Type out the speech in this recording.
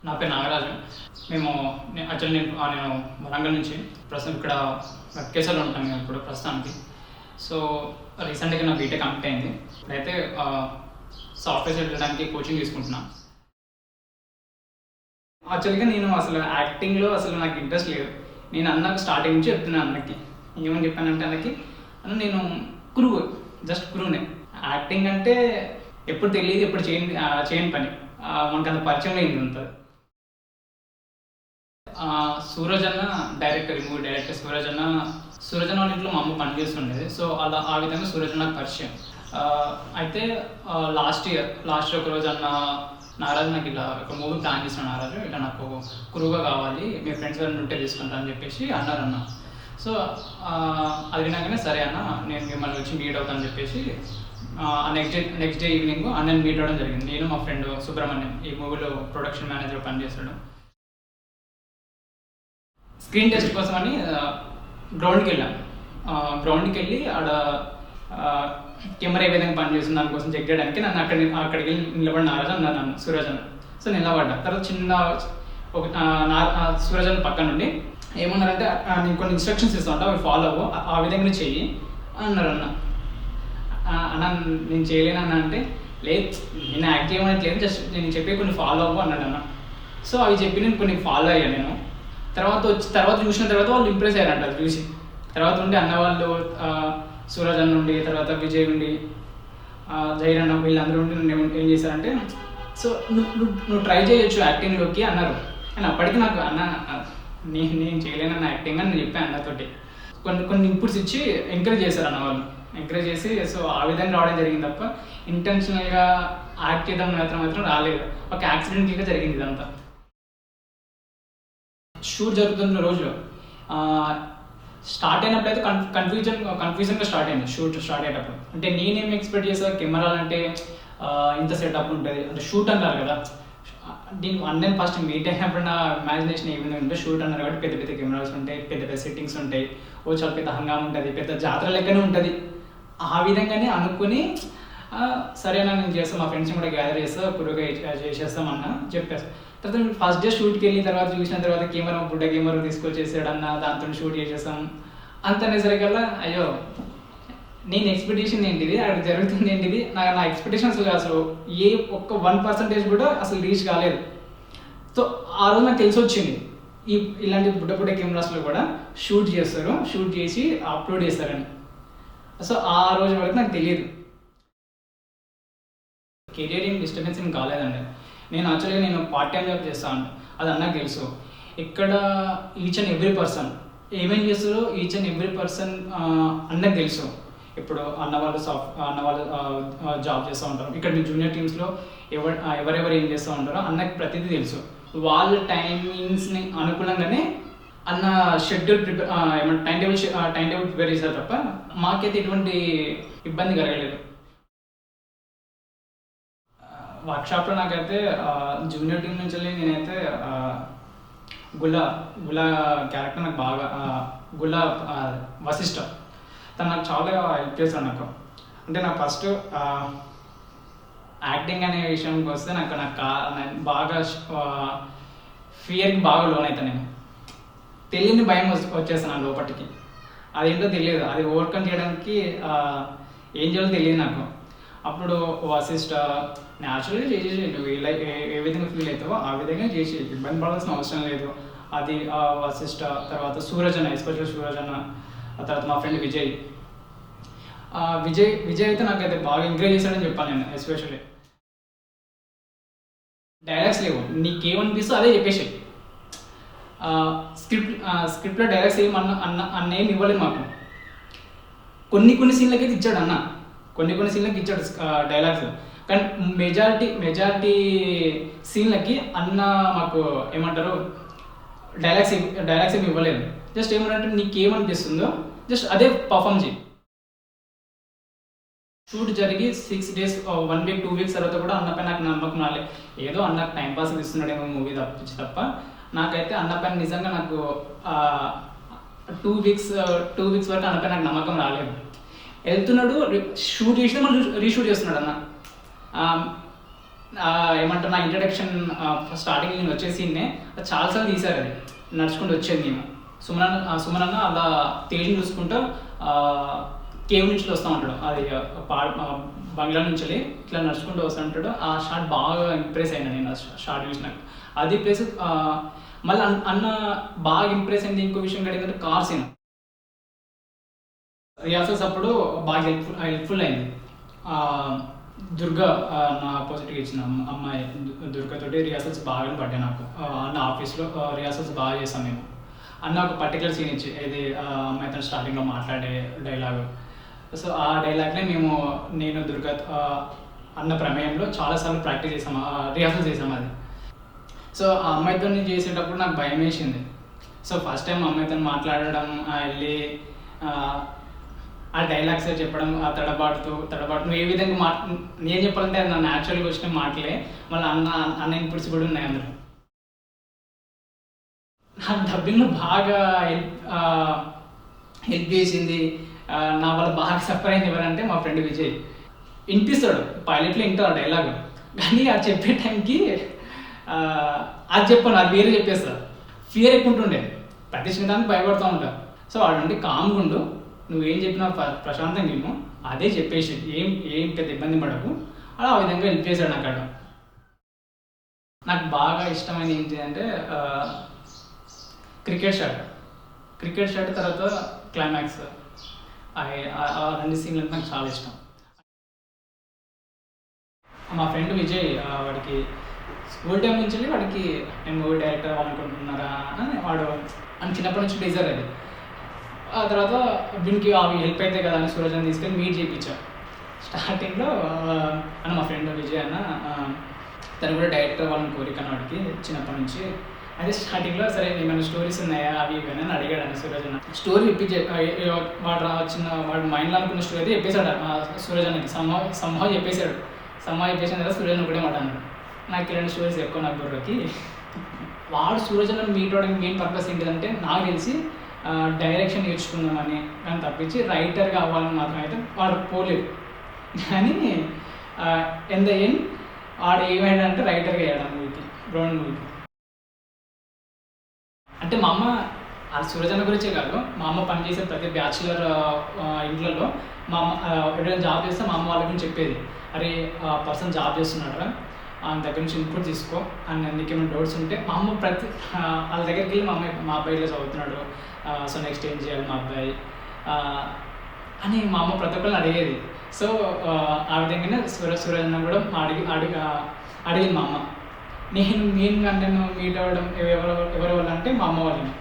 నా పేరు నాగరాజు. నేను వరంగల్ నుంచి ప్రస్తుతం ఇక్కడ కేసులో ఉంటాను ఇప్పుడు ప్రస్తుతానికి. సో రీసెంట్గా నా బీటెక్ కంప్లీట్ అయింది. ఇప్పుడైతే సాఫ్ట్వేర్ వెళ్ళడానికి కోచింగ్ తీసుకుంటున్నాను. యాక్చువల్గా నేను అసలు యాక్టింగ్లో నాకు ఇంట్రెస్ట్ లేదు. నేను అన్నకు స్టార్టింగ్ నుంచి చెప్తున్నాను అన్నకి. ఏమని చెప్పానంటే అన్నకి, అన్న నేను జస్ట్ కురువునే. యాక్టింగ్ అంటే ఎప్పుడు తెలియదు, ఎప్పుడు చేయని పని. మనకు అంత పరిచయం లేదు అంత. సూరజ్ అన్న డైరెక్టర్, మూవీ డైరెక్టర్ సూరజ్ అన్న వాళ్ళ ఇంట్లో మా అమ్మ పనిచేస్తుండేది. సో ఆ విధంగా సూరజ్ అన్నకు పరిచయం. అయితే లాస్ట్ ఇయర్ ఒక రోజు అన్న, నారాజు నాకు ఇలా ఒక మూవీ ప్లాన్ చేసిన నారాజు, ఇట్లా నాకు కురువుగా కావాలి, మీ ఫ్రెండ్స్ ఎవరైనా ఉంటే తీసుకుంటా అని చెప్పేసి అన్నారన్న. సో అది వినాకనే సరే అన్న, నేను మిమ్మల్ని వచ్చి మీట్ అవుతానని చెప్పేసి నెక్స్ట్ డే ఈవినింగ్ అన్నని మీట్ అవ్వడం జరిగింది. నేను మా ఫ్రెండ్ సుబ్రహ్మణ్యం ఈ మూవీలో ప్రొడక్షన్ మేనేజర్ పనిచేస్తాడు. స్క్రీన్ టెస్ట్ కోసం అని గ్రౌండ్కి వెళ్ళి ఆడ కెమెరా ఏ విధంగా పనిచేస్తుంది దానికోసం చెక్ చేయడానికి నన్ను అక్కడికి వెళ్ళి నిలబడిన నారాజు అన్నారు నన్ను, సూరజ్ అన్న. సో నిలబడ్డా. తర్వాత సూరజ్ అన్న పక్క నుండి ఏమన్నారంటే, నేను కొన్ని ఇన్స్ట్రక్షన్స్ ఇస్తా ఉంటా, అవి ఫాలో అవ్వు, ఆ విధంగా చెయ్యి అన్నారు అన్న. నేను చేయలేను అన్న అంటే, లేదు నేను యాక్ట్ చేయమనట్లేదు, జస్ట్ నేను చెప్పే కొన్ని ఫాలో అవ్వు అన్నాడు అన్న. సో అవి చెప్పి నేను కొన్ని ఫాలో అయ్యాను నేను. తర్వాత చూసిన తర్వాత వాళ్ళు ఇంప్రెస్ అయ్యారంట. అది చూసి తర్వాత ఉండి అన్న వాళ్ళు, సూరజ్ అన్న ఉండి, తర్వాత విజయ్ ఉండి, జైన్ అన్న, వీళ్ళందరూ ఉండి నన్ను ఏం చేశారంటే, సో నువ్వు ట్రై చేయొచ్చు యాక్టింగ్లోకి అన్నారు. కానీ అప్పటికి నాకు అన్న నేను చేయలేనన్న యాక్టింగ్ అని నేను చెప్పాను అన్నతోటి. కొన్ని ఇన్పుట్స్ ఇచ్చి ఎంకరేజ్ చేశారు అన్న వాళ్ళు. ఎంకరేజ్ చేసి సో ఆ విధంగా రావడం జరిగింది తప్ప ఇంటెన్షనల్గా యాక్ట్ చేద్దాం మాత్రం రాలేదు. ఒక యాక్సిడెంట్గా జరిగింది ఇదంతా. షూట్ జరుగుతున్న రోజు స్టార్ట్ అయినప్పుడు అయితే కన్ఫ్యూజన్గా స్టార్ట్ అయింది. షూట్ స్టార్ట్ అయ్యేటప్పుడు అంటే నేనేం ఎక్స్పెక్ట్ చేసాను, కెమెరాలు అంటే ఇంత సెటప్ ఉంటుంది అంటే షూట్ అన్నారు కదా. దీనికి అన్నీ ఫస్ట్ మీట్ అయినప్పుడు నా ఇమాజినేషన్ ఏ విధంగా ఉంటే, షూట్ అన్నారు కాబట్టి పెద్ద పెద్ద కెమెరాస్ ఉంటాయి, పెద్ద పెద్ద సెట్టింగ్స్ ఉంటాయి, చాలా పెద్ద హంగామా ఉంటుంది, పెద్ద జాతర లెక్కనే ఉంటుంది. ఆ విధంగానే అనుకుని సరేనా నేను చేస్తాను, మా ఫ్రెండ్స్ని కూడా గ్యాదర్ చేస్తా, కురుగా చేసేస్తామన్నా చెప్పేస్తాను. తర్వాత ఫస్ట్ డే షూట్కి వెళ్ళిన తర్వాత చూసిన తర్వాత బుడ్డ కెమెరా తీసుకొచ్చేసాడన్న, దాంతో షూట్ చేసేస్తాం అంత అనేసరికల్లా అయ్యో నేను ఎక్స్పెక్టేషన్ ఏంటిది, అక్కడ జరుగుతుంది ఏంటిది, నా ఎక్స్పెక్టేషన్ అసలు ఏ ఒక్క 1% కూడా అసలు రీచ్ కాలేదు. సో ఆ రోజు నాకు తెలిసి వచ్చింది, ఇలాంటి బుడ్డ కెమెరాస్లో కూడా షూట్ చేసి అప్లోడ్ చేస్తారని. సో ఆ రోజు వరకు నాకు తెలియదు. కెరియర్ ఏం డిస్టర్బెన్స్ ఏం కాలేదండి. నేను యాక్చువల్గా పార్ట్ టైం జాబ్ చేస్తాను, అది అన్నకు తెలుసు. ఇక్కడ ఈచ్ అండ్ ఎవ్రీ పర్సన్ ఏమేం చేస్తారో ఈచ్ అండ్ ఎవ్రీ పర్సన్ అన్నకు తెలుసు. ఇప్పుడు అన్న వాళ్ళు జాబ్ చేస్తూ ఉంటారు. ఇక్కడ మీ జూనియర్ టీమ్స్లో ఎవరెవరు ఏం చేస్తూ ఉంటారో అన్నకి ప్రతిదీ తెలుసు. వాళ్ళ టైమింగ్స్ని అనుకూలంగానే అన్న షెడ్యూల్ టైం టేబుల్ ప్రిపేర్ చేశారు తప్ప మాకైతే ఎటువంటి ఇబ్బంది కలగలేదు. వర్క్షాప్లో నాకైతే జూనియర్ టీం నుంచి నేనైతే గులా క్యారెక్టర్ నాకు బాగా, గులా వశిష్ఠ తను నాకు చాలా హెల్ప్ చేశాడు నాకు. అంటే నాకు ఫస్ట్ యాక్టింగ్ అనే విషయంకి వస్తే నాకు బాగా ఫియర్కి బాగా లోన్ అవుతాను. నేను తెలియని భయం వచ్చేస్తాను లోపలికి, అదేంటో తెలియదు. అది ఓవర్కమ్ చేయడానికి ఏం చేయాలో తెలియదు నాకు. అప్పుడు వశిష్ఠ న్యాచురల్గా చేసేసి నువ్వు ఇలా ఏ విధంగా ఫీల్ అవుతావో ఆ విధంగా చేసి ఇబ్బంది పడాల్సిన అవసరం లేదు. అది వశిష్ఠ, తర్వాత సూరజ్ అన్న, ఎస్పెషల్ సూరజ్ అన్న, తర్వాత మా ఫ్రెండ్ విజయ్ అయితే నాకైతే బాగా ఎంకరేజ్ చేశాడని చెప్పాను నేను. ఎస్పెషల్లీ డైలాగ్స్ లేవు, నీకేమనిపిస్తో అదే చెప్పేసి. స్క్రిప్ట్లో డైలాగ్స్ అన్నేం ఇవ్వలేదు మాకు. కొన్ని సీన్లకైతే ఇచ్చాడు అన్న, కొన్ని సీన్లకి ఇచ్చాడు డైలాగ్స్. కానీ మెజారిటీ సీన్లకి అన్న మాకు ఏమంటారు డైలాగ్స్ ఏమి ఇవ్వలేదు. జస్ట్ ఏమంటే నీకేమనిపిస్తుందో జస్ట్ అదే పర్ఫామ్ చేయి. షూట్ జరిగి 6 days 1 week 2 weeks తర్వాత కూడా అన్నపై నాకు నమ్మకం రాలేదు. ఏదో అన్న టైంపాస్ ఇస్తున్నాడేమో మూవీ తప్ప నాకైతే అన్నపైన నిజంగా నాకు 2 weeks వరకు అన్నపై నాకు నమ్మకం రాలేదు. వెళ్తున్నాడు, షూట్ చేసిన మళ్ళీ రీషూట్ చేస్తున్నాడు అన్న. ఏమంటారు నా ఇంట్రడక్షన్ స్టార్టింగ్ నేను వచ్చే సీన్నే చాలాసార్లు తీశారు. అది నడుచుకుంటూ వచ్చేది నేను సుమన్ అన్న అలా తేజ్ని చూసుకుంటూ కేవ్ నుంచి వస్తూ ఉంటాడు. అది బంగ్లా నుంచి ఇట్లా నడుచుకుంటూ వస్తూ ఉంటాడు. ఆ షాట్ బాగా ఇంప్రెస్ అయినా నేను ఆ షాట్ చూసినాక. అది ప్లేస్ మళ్ళీ అన్న బాగా ఇంప్రెస్ అయింది. ఇంకో విషయం ఏంటంటే కార్ సీన్ రిహార్సల్స్ అప్పుడు బాగా హెల్ప్ఫుల్ అయింది. దుర్గా నా ఆపోజిట్గా ఇచ్చిన అమ్మాయి దుర్గతోటి రిహార్సల్స్ బాగానే పడ్డాయి నాకు. అన్న ఆఫీస్లో రిహార్సల్స్ బాగా చేస్తాం మేము. అన్న ఒక పర్టికులర్ సీన్ ఇచ్చి ఇది అమ్మాయితో స్టార్టింగ్లో మాట్లాడే డైలాగు. సో ఆ డైలాగ్నే నేను దుర్గా అన్న ప్రమేయంలో చాలాసార్లు ప్రాక్టీస్ చేసాము, రిహార్సల్స్ చేసాము అది. సో ఆ అమ్మాయితో నేను చేసేటప్పుడు నాకు భయం వేసింది. సో ఫస్ట్ టైం అమ్మాయితో మాట్లాడడం, వెళ్ళి ఆ డైలాగ్స్ చెప్పడం, ఆ తడబాటు నువ్వు ఏ విధంగా నేను చెప్పాలంటే అది నా న్యాచురల్గా వచ్చిన మాటలే. మళ్ళీ అన్న ఇన్పుట్స్ కూడా ఉన్నాయి అందులో. నాకు డబ్బింగ్లో బాగా హెల్ప్ చేసింది, నా వల్ల బాగా సఫర్ అయింది ఎవరంటే మా ఫ్రెండ్ విజయ్. వినిపిస్తాడు పైలట్లో వింటాడు ఆ డైలాగ్, కానీ అది చెప్పే టైంకి అది చెప్పాను, అది వేరే చెప్పేస్తా. ఫియర్ ఎక్కువ ఉంటుండే, ప్రతి చిన్నదానికి భయపడుతూ ఉంటా. సో వాడుంటే కామ్గా ఉండు, నువ్వేం చెప్పినా ప్రశాంతంగా విను, అదే చెప్పేసి ఏం పెద్ద ఇబ్బంది పడకు, అలా ఆ విధంగా హెల్ప్ చేశాడు నాకు. అక్కడ నాకు బాగా ఇష్టమైన ఏంటి అంటే క్రికెట్ షాట్ తర్వాత క్లైమాక్స్, ఆ రెండు సీన్లు అంటే నాకు చాలా ఇష్టం. మా ఫ్రెండ్ విజయ్, వాడికి స్కూల్ టైం నుంచి వాడికి నేను మూవీ డైరెక్టర్ అవ్వాలనుకుంటున్నారా అని వాడు చిన్నప్పటి నుంచి డీజర్ అది. ఆ తర్వాత వీనికి అవి హెల్ప్ అయితే కదా అని సూరజ్ అని తీసుకెళ్ళి మీట్ చేయించా. స్టార్టింగ్లో అన్న మా ఫ్రెండ్ విజయ్ అన్న తను కూడా డైరెక్టర్ అవ్వాలని కోరిక వాడికి చిన్నప్పటి నుంచి. అయితే స్టార్టింగ్లో సరే ఏమైనా స్టోరీస్ ఉన్నాయా అవి ఇవన్నీ అని అడిగాడు అన్న సూరజ్ అన్న. స్టోరీ వాడు మైండ్లో అనుకున్న స్టోరీ అయితే చెప్పేశాడు సూరజ్ అన్నకి. సంభావ్ చెప్పేశాడు. చెప్పేసిన తర్వాత సూరజ్ ఒకటే మాట అన్నాడు, నాకు ఇలాంటి స్టోరీస్ ఎక్కువ నాకు బుర్రకి. వాడు సూరజ్ అన్న మీట్ అవడానికి మెయిన్ పర్పస్ ఏంటిదంటే నాకు తెలిసి డైరెక్షన్ నేర్చుకుందామని, కానీ తప్పించి రైటర్గా అవ్వాలని మాత్రం అయితే వాడు పోలేదు. కానీ ఇన్ ద ఎండ్ వాడు ఏమైందంటే రైటర్గా వేయడం మూవీకి, బ్రౌన్ మూవీకి. అంటే మా అమ్మ సూరజ్ అన్న గురించే కాదు, మా అమ్మ పనిచేసే ప్రతి బ్యాచులర్ ఇంట్లలో మా అమ్మ ఎవరైనా జాబ్ చేస్తే మా అమ్మ వాళ్ళ గురించి చెప్పేది, అరే పర్సన్ జాబ్ చేస్తున్నాడు ఆయన దగ్గర నుంచి ఇన్పుట్ తీసుకో అని. నీకేమైనా డౌట్స్ ఉంటే మా అమ్మ వాళ్ళ దగ్గరికి వెళ్ళి మా అబ్బాయి ఇలా చదువుతున్నాడు, సో నెక్స్ట్ ఏం చేయాలి మా అబ్బాయి అని మా అమ్మ ప్రతి ఒక్కరిని అడిగేది. సో ఆ విధంగానే సూరజ్ అన్న కూడా అడిగింది మా అమ్మ. నేను మీట్ అవ్వడం ఎవరి వల్ల అంటే మా అమ్మ వాళ్ళని.